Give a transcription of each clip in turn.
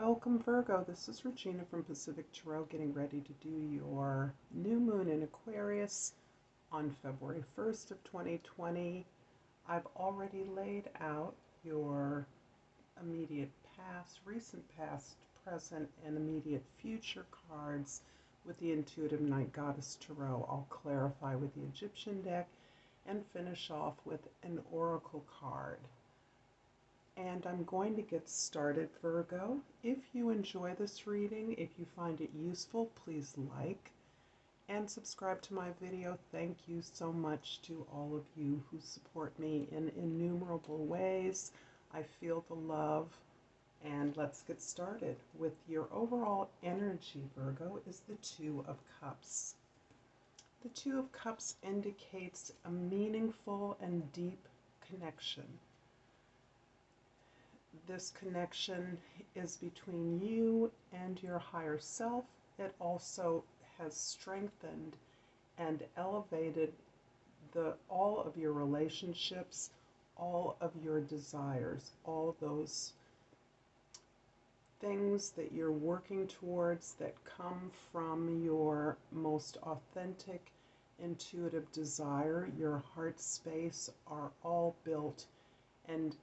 Welcome, Virgo. This is Regina from Pacific Tarot getting ready to do your new moon in Aquarius on February 1st of 2020. I've already laid out your immediate past, recent past, present, and immediate future cards with the Intuitive Night Goddess Tarot. I'll clarify with the Egyptian deck and finish off with an oracle card. And I'm going to get started, Virgo. If you enjoy this reading, if you find it useful, please like and subscribe to my video. Thank you so much to all of you who support me in innumerable ways. I feel the love. And let's get started with your overall energy, Virgo, is the Two of Cups. The Two of Cups indicates a meaningful and deep connection. This connection is between you and your higher self. It also has strengthened and elevated all of your relationships, all of your desires, all those things that you're working towards that come from your most authentic, intuitive desire. Your heart space are all built and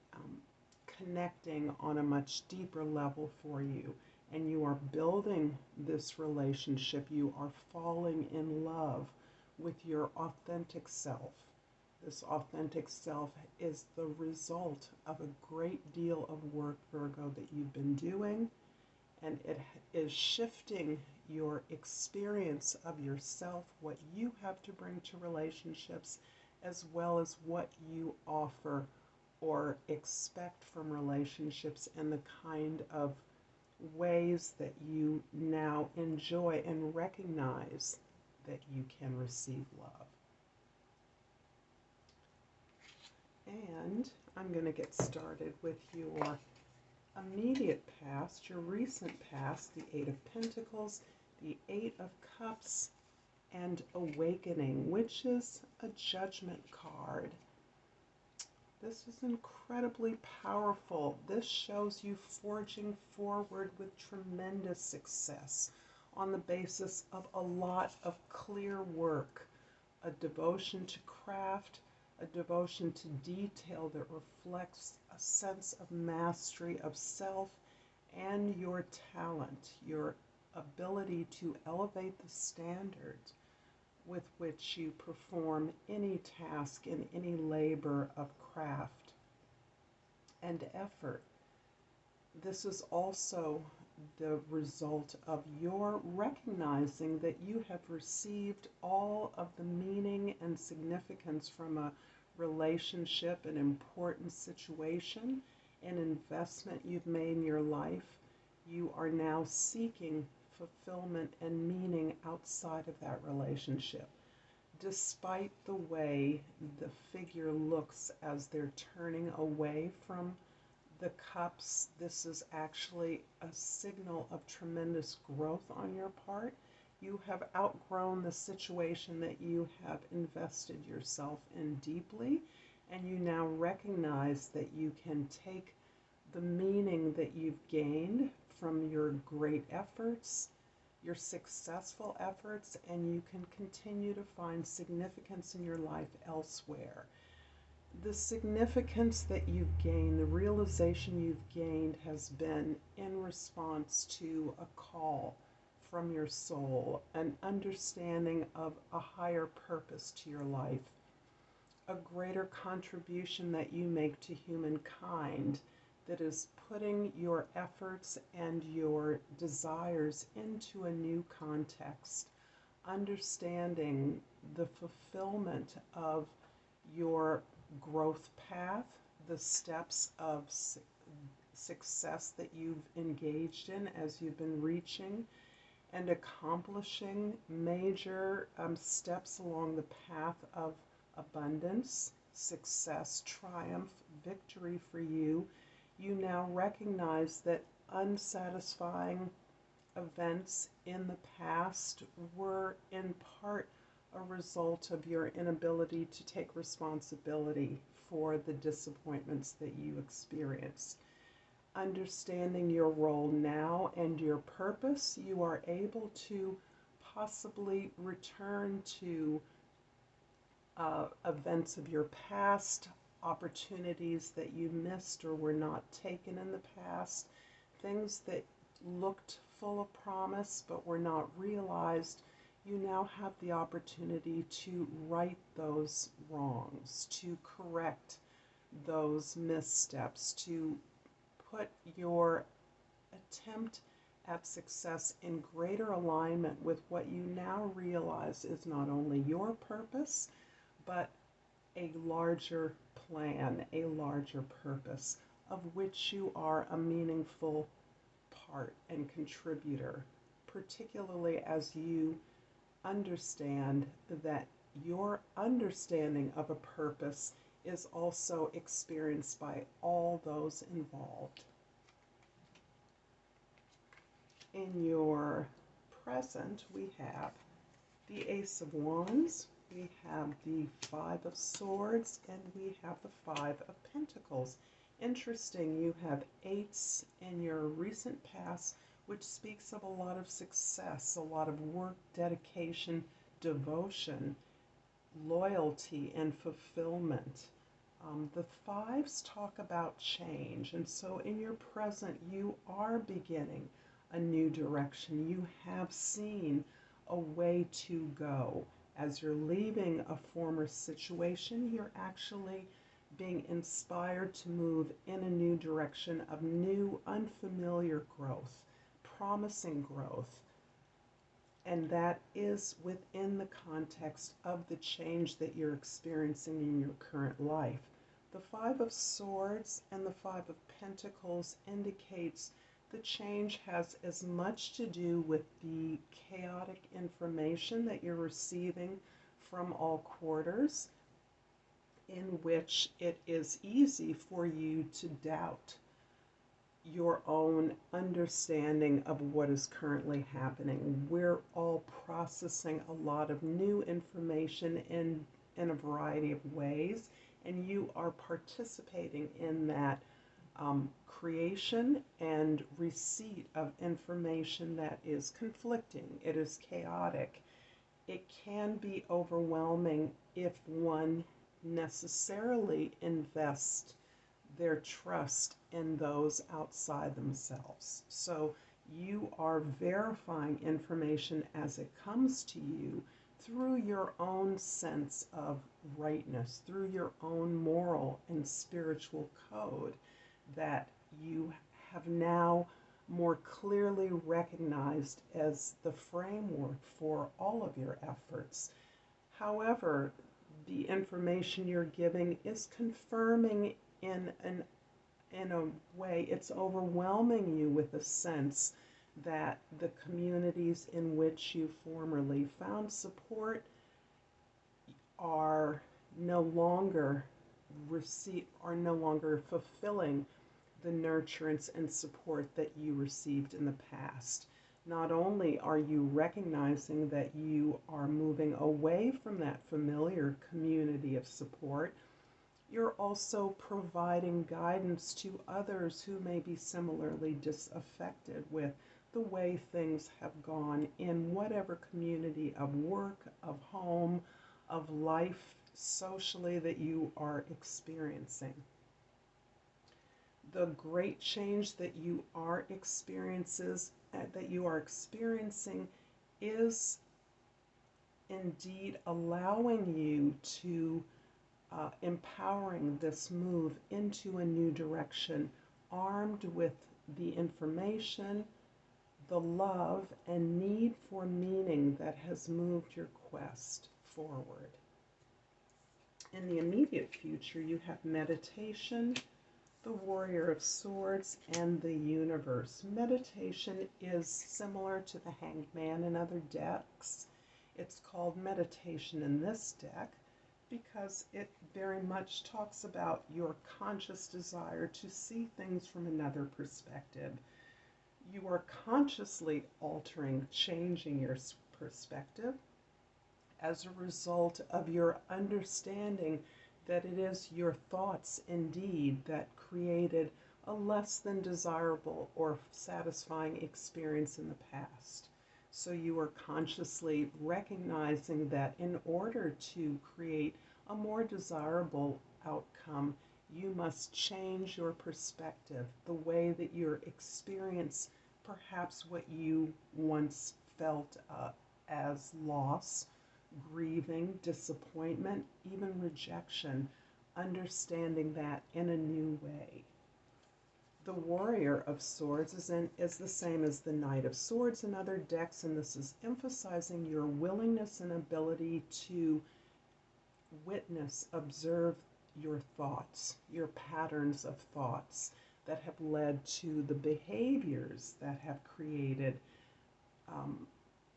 connecting on a much deeper level for you, and you are building this relationship. You are falling in love with your authentic self. This authentic self is the result of a great deal of work, Virgo, that you've been doing, and it is shifting your experience of yourself, what you have to bring to relationships, as well as what you offer or expect from relationships, and the kind of ways that you now enjoy and recognize that you can receive love. And I'm going to get started with your immediate past, your recent past, the Eight of Pentacles, the Eight of Cups, and Awakening, which is a judgment card. This is incredibly powerful. This shows you forging forward with tremendous success on the basis of a lot of clear work, a devotion to craft, a devotion to detail that reflects a sense of mastery of self and your talent, your ability to elevate the standard with which you perform any task in any labor of craft and effort. This is also the result of your recognizing that you have received all of the meaning and significance from a relationship, an important situation, an investment you've made in your life. You are now seeking fulfillment and meaning outside of that relationship. Despite the way the figure looks as they're turning away from the cups, this is actually a signal of tremendous growth on your part. You have outgrown the situation that you have invested yourself in deeply, and you now recognize that you can take the meaning that you've gained from your great efforts, your successful efforts, and you can continue to find significance in your life elsewhere. The significance that you've gained, the realization you've gained, has been in response to a call from your soul, an understanding of a higher purpose to your life, a greater contribution that you make to humankind that is putting your efforts and your desires into a new context, understanding the fulfillment of your growth path, the steps of success that you've engaged in as you've been reaching and accomplishing major steps along the path of abundance, success, triumph, victory for you. You now recognize that unsatisfying events in the past were in part a result of your inability to take responsibility for the disappointments that you experienced. understanding your role now and your purpose, you are able to possibly return to events of your past, opportunities that you missed or were not taken in the past, things that looked full of promise but were not realized. You now have the opportunity to right those wrongs, to correct those missteps, to put your attempt at success in greater alignment with what you now realize is not only your purpose, but a larger plan, a larger purpose, of which you are a meaningful part and contributor, particularly as you understand that your understanding of a purpose is also experienced by all those involved. In your present, we have the Ace of Wands, we have the Five of Swords, and we have the Five of Pentacles. Interesting, you have eights in your recent past, which speaks of a lot of success, a lot of work, dedication, devotion, loyalty, and fulfillment. The fives talk about change, and so in your present, you are beginning a new direction. You have seen a way to go. As you're leaving a former situation, you're actually being inspired to move in a new direction of new, unfamiliar growth, promising growth. And that is within the context of the change that you're experiencing in your current life. The Five of Swords and the Five of Pentacles indicates the change has as much to do with the chaotic information that you're receiving from all quarters, in which it is easy for you to doubt your own understanding of what is currently happening. We're all processing a lot of new information in a variety of ways, and you are participating in that creation and receipt of information that is conflicting. It is chaotic. It can be overwhelming if one necessarily invests their trust in those outside themselves. So you are verifying information as it comes to you through your own sense of rightness, through your own moral and spiritual code that you have now more clearly recognized as the framework for all of your efforts. However, the information you're giving is confirming in a way, it's overwhelming you with a sense that the communities in which you formerly found support are no longer fulfilling the nurturance and support that you received in the past. Not only are you recognizing that you are moving away from that familiar community of support, you're also providing guidance to others who may be similarly disaffected with the way things have gone in whatever community of work, of home, of life socially that you are experiencing. The great change that you are experiencing is indeed allowing you to empowering this move into a new direction, armed with the information, the love, and need for meaning that has moved your quest forward. In the immediate future, you have meditation, the Warrior of Swords, and the Universe. Meditation is similar to the Hanged Man in other decks. It's called meditation in this deck because it very much talks about your conscious desire to see things from another perspective. You are consciously altering, changing your perspective as a result of your understanding that it is your thoughts indeed that created a less than desirable or satisfying experience in the past. So you are consciously recognizing that in order to create a more desirable outcome, you must change your perspective, the way that you experience perhaps what you once felt as loss, grieving, disappointment, even rejection, understanding that in a new way. The Warrior of Swords is the same as the Knight of Swords in other decks, and this is emphasizing your willingness and ability to witness, observe your thoughts, your patterns of thoughts that have led to the behaviors that have created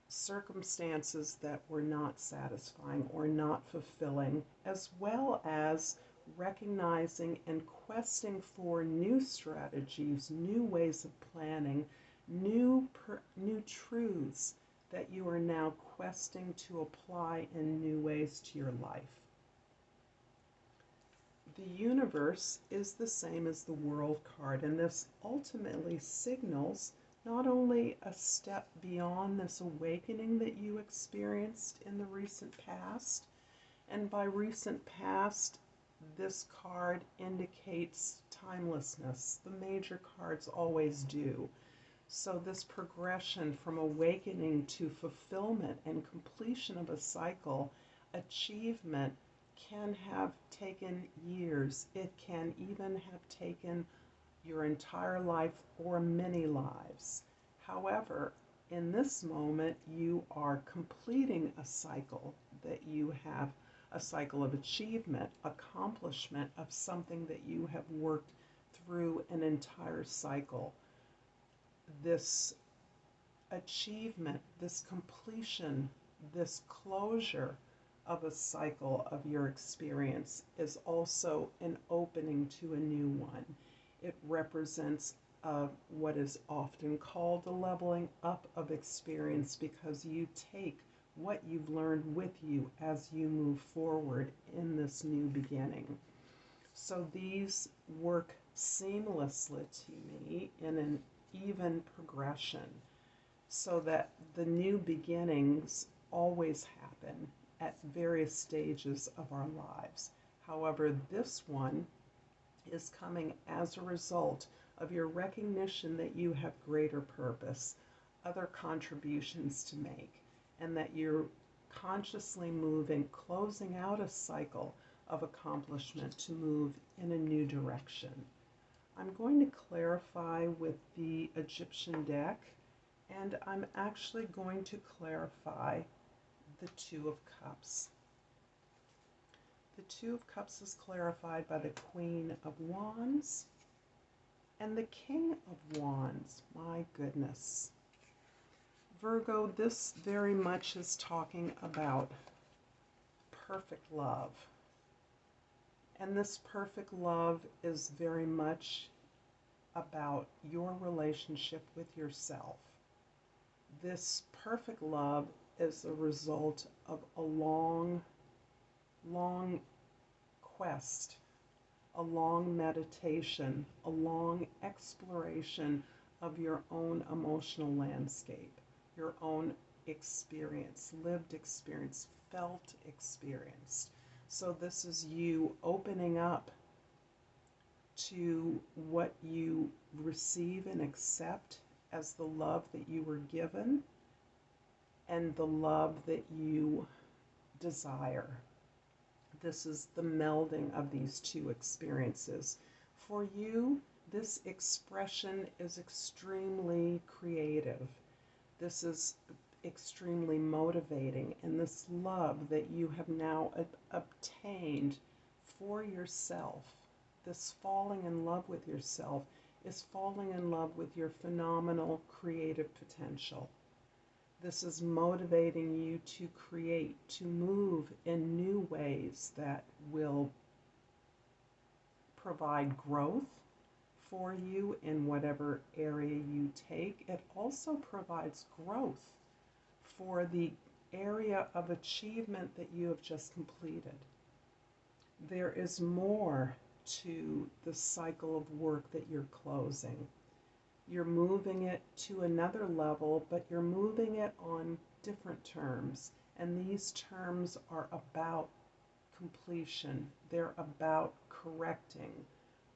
circumstances that were not satisfying or not fulfilling, as well as recognizing and questing for new strategies, new ways of planning, new truths that you are now questing to apply in new ways to your life. The universe is the same as the World card, and this ultimately signals not only a step beyond this awakening that you experienced in the recent past, and by recent past, this card indicates timelessness. The major cards always do. So this progression from awakening to fulfillment and completion of a cycle, achievement, can have taken years. It can even have taken your entire life or many lives. However, in this moment, you are completing a cycle that you have, a cycle of achievement, accomplishment of something that you have worked through an entire cycle. This achievement, this completion, this closure of a cycle of your experience is also an opening to a new one. It represents what is often called a leveling up of experience, because you take what you've learned with you as you move forward in this new beginning. So these work seamlessly to me in an even progression, so that the new beginnings always happen at various stages of our lives. However, this one is coming as a result of your recognition that you have greater purpose, other contributions to make, and that you're consciously moving, closing out a cycle of accomplishment to move in a new direction. I'm going to clarify with the Egyptian deck, and I'm actually going to clarify the Two of Cups. The Two of Cups is clarified by the Queen of Wands and the King of Wands. My goodness. Virgo, this very much is talking about perfect love. And this perfect love is very much about your relationship with yourself. This perfect love is a result of a long quest, a long meditation, a long exploration of your own emotional landscape, your own experience, lived experience, felt experience. So this is you opening up to what you receive and accept as the love that you were given and the love that you desire. This is the melding of these two experiences. For you, this expression is extremely creative. This is extremely motivating, and this love that you have now obtained for yourself, this falling in love with yourself, is falling in love with your phenomenal creative potential. This is motivating you to create, to move in new ways that will provide growth for you in whatever area you take. It also provides growth for the area of achievement that you have just completed. There is more to the cycle of work that you're closing. You're moving it to another level, but you're moving it on different terms. And these terms are about completion. They're about correcting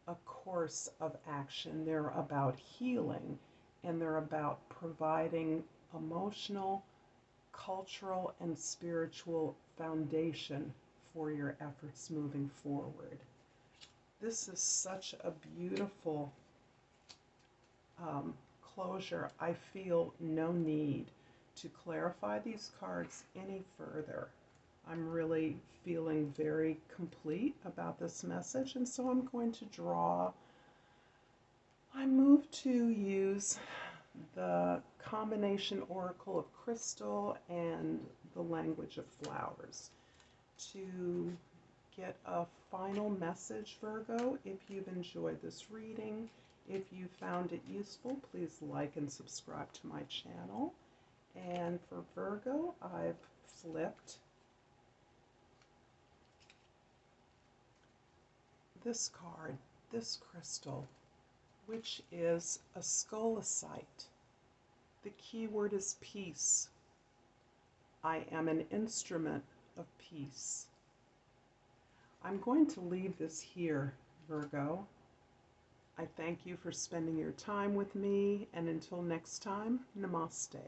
a course of action. They're about healing, and they're about providing emotional, cultural, and spiritual foundation for your efforts moving forward. This is such a beautiful closure. I feel no need to clarify these cards any further. I'm really feeling very complete about this message, and so I'm going to draw. I move to use the combination oracle of crystal and the language of flowers to get a final message, Virgo. If you've enjoyed this reading, if you found it useful, please like and subscribe to my channel. And for Virgo, I've flipped this card, this crystal, which is a scolecite. The key word is peace. I am an instrument of peace. I'm going to leave this here, Virgo. I thank you for spending your time with me, and until next time, Namaste.